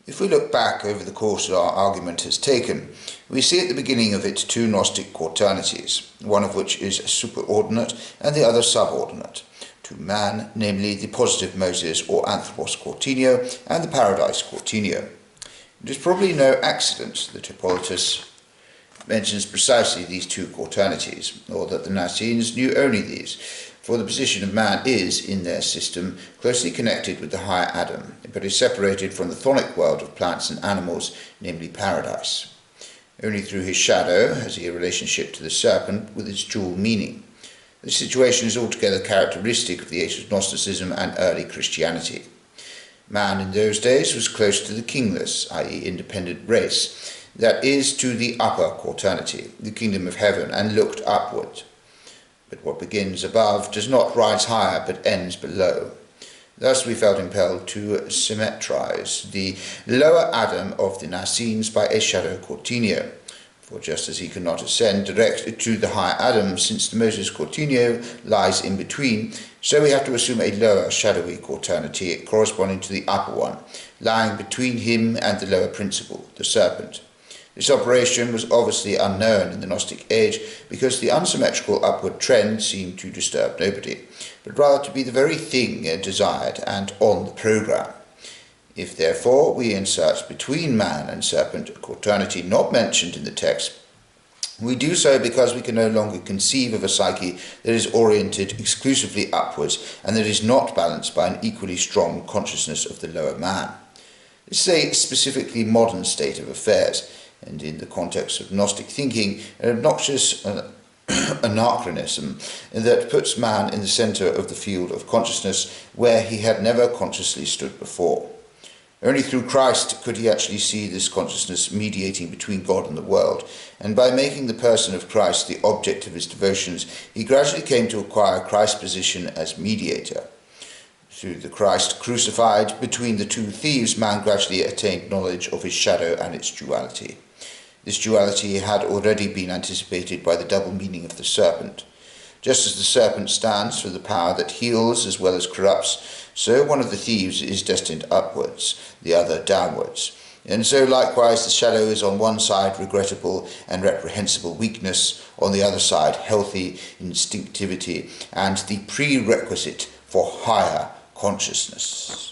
If we look back over the course our argument has taken, we see at the beginning of it two Gnostic quaternities, one of which is superordinate and the other subordinate, to man, namely the positive Moses or Anthropos quaternion and the Paradise quaternion. It is probably no accident that Hippolytus mentions precisely these two quaternities, or that the Nazians knew only these, for the position of man is, in their system, closely connected with the higher Adam, but is separated from the chthonic world of plants and animals, namely paradise. Only through his shadow has he a relationship to the serpent with its dual meaning. This situation is altogether characteristic of the age of Gnosticism and early Christianity. Man in those days was close to the kingless, i.e. independent race, that is, to the upper quaternity, the kingdom of heaven, and looked upward. But what begins above does not rise higher, but ends below. Thus we felt impelled to symmetrize the lower Adam of the Nazians by a shadow quaternion. For just as he cannot ascend direct to the higher Adam, since the Moses quaternion lies in between, so we have to assume a lower shadowy quaternity corresponding to the upper one, lying between him and the lower principle, the serpent. This operation was obviously unknown in the Gnostic age because the unsymmetrical upward trend seemed to disturb nobody, but rather to be the very thing desired and on the programme. If therefore we insert between man and serpent a quaternity not mentioned in the text, we do so because we can no longer conceive of a psyche that is oriented exclusively upwards and that is not balanced by an equally strong consciousness of the lower man. This is a specifically modern state of affairs, and in the context of Gnostic thinking, an obnoxious anachronism that puts man in the centre of the field of consciousness where he had never consciously stood before. Only through Christ could he actually see this consciousness mediating between God and the world, and by making the person of Christ the object of his devotions, he gradually came to acquire Christ's position as mediator. Through the Christ crucified between the two thieves, man gradually attained knowledge of his shadow and its duality. This duality had already been anticipated by the double meaning of the serpent. Just as the serpent stands for the power that heals as well as corrupts, so one of the thieves is destined upwards, the other downwards. And so likewise the shadow is on one side regrettable and reprehensible weakness, on the other side healthy instinctivity and the prerequisite for higher consciousness.